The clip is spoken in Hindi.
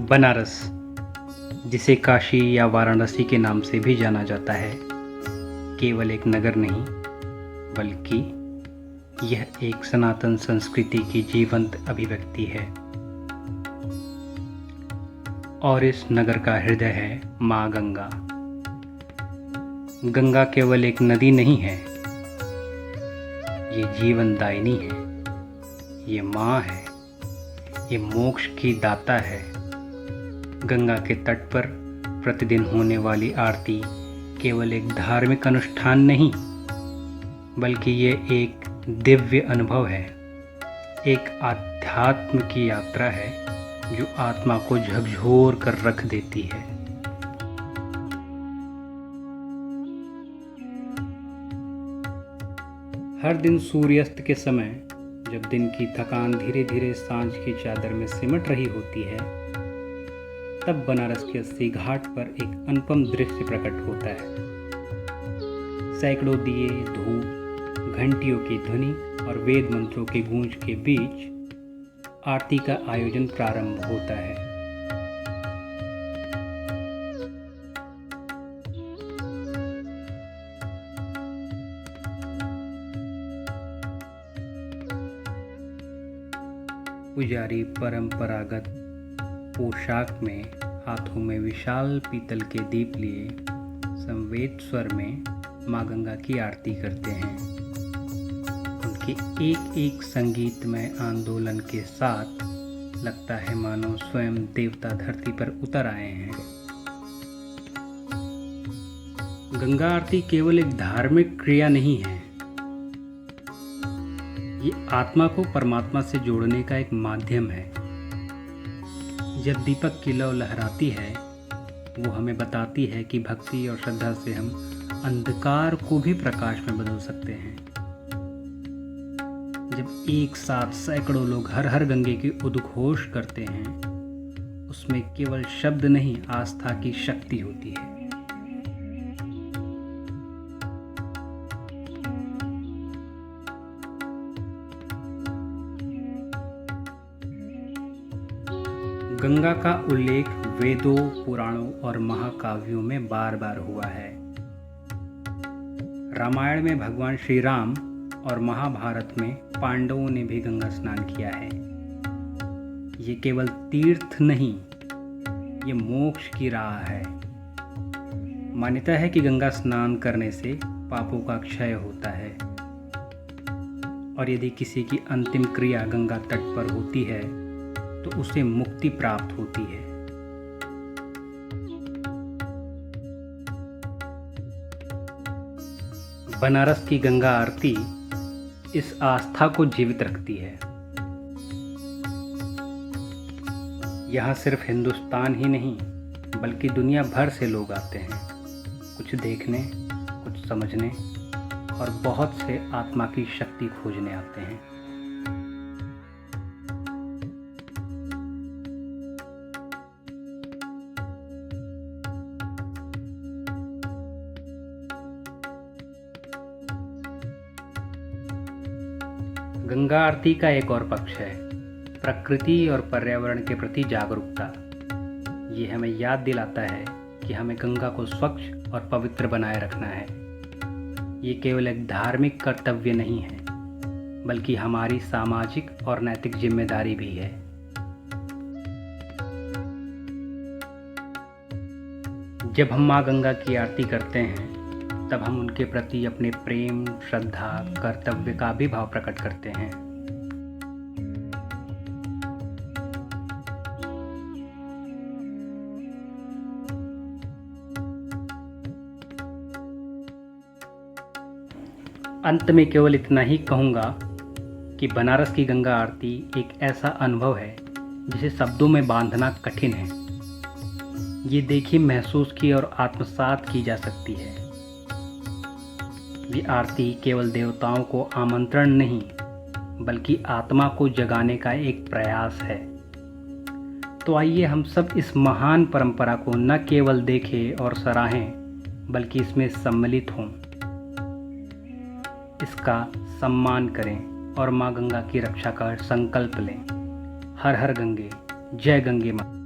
बनारस, जिसे काशी या वाराणसी के नाम से भी जाना जाता है, केवल एक नगर नहीं बल्कि यह एक सनातन संस्कृति की जीवंत अभिव्यक्ति है। और इस नगर का हृदय है माँ गंगा। गंगा केवल एक नदी नहीं है, ये जीवनदायिनी है, ये माँ है, ये मोक्ष की दाता है। गंगा के तट पर प्रतिदिन होने वाली आरती केवल एक धार्मिक अनुष्ठान नहीं, बल्कि ये एक दिव्य अनुभव है, एक आध्यात्म की यात्रा है जो आत्मा को झकझोर कर रख देती है। हर दिन सूर्यास्त के समय, जब दिन की थकान धीरे धीरे सांझ की चादर में सिमट रही होती है, तब बनारस के अस्सी घाट पर एक अनुपम दृश्य प्रकट होता है। सैकड़ों दिए, धूप, घंटियों की ध्वनि और वेद मंत्रों की गूंज के बीच आरती का आयोजन प्रारंभ होता है। पुजारी परंपरागत पोशाक में, हाथों में विशाल पीतल के दीप लिए संवेद स्वर में माँ गंगा की आरती करते हैं। उनके एक एक संगीतमय आंदोलन के साथ लगता है मानो स्वयं देवता धरती पर उतर आए हैं। गंगा आरती केवल एक धार्मिक क्रिया नहीं है, ये आत्मा को परमात्मा से जोड़ने का एक माध्यम है। जब दीपक की लौ लहराती है, वो हमें बताती है कि भक्ति और श्रद्धा से हम अंधकार को भी प्रकाश में बदल सकते हैं। जब एक साथ सैकड़ों लोग हर हर गंगे की उद्घोष करते हैं, उसमें केवल शब्द नहीं, आस्था की शक्ति होती है। गंगा का उल्लेख वेदों, पुराणों और महाकाव्यों में बार बार हुआ है। रामायण में भगवान श्री राम और महाभारत में पांडवों ने भी गंगा स्नान किया है। ये केवल तीर्थ नहीं, ये मोक्ष की राह है। मान्यता है कि गंगा स्नान करने से पापों का क्षय होता है, और यदि किसी की अंतिम क्रिया गंगा तट पर होती है तो उसे मुक्ति प्राप्त होती है। बनारस की गंगा आरती इस आस्था को जीवित रखती है। यहाँ सिर्फ हिंदुस्तान ही नहीं बल्कि दुनिया भर से लोग आते हैं, कुछ देखने, कुछ समझने और बहुत से आत्मा की शक्ति खोजने आते हैं। गंगा आरती का एक और पक्ष है प्रकृति और पर्यावरण के प्रति जागरूकता। ये हमें याद दिलाता है कि हमें गंगा को स्वच्छ और पवित्र बनाए रखना है। ये केवल एक धार्मिक कर्तव्य नहीं है, बल्कि हमारी सामाजिक और नैतिक जिम्मेदारी भी है। जब हम माँ गंगा की आरती करते हैं, तब हम उनके प्रति अपने प्रेम, श्रद्धा, कर्तव्य का भी भाव प्रकट करते हैं। अंत में केवल इतना ही कहूँगा कि बनारस की गंगा आरती एक ऐसा अनुभव है जिसे शब्दों में बांधना कठिन है। ये देखी, महसूस की और आत्मसात की जा सकती है। ये आरती केवल देवताओं को आमंत्रण नहीं, बल्कि आत्मा को जगाने का एक प्रयास है। तो आइए हम सब इस महान परंपरा को न केवल देखें और सराहें, बल्कि इसमें सम्मिलित हों, इसका सम्मान करें और माँ गंगा की रक्षा का संकल्प लें। हर हर गंगे, जय गंगे माँ।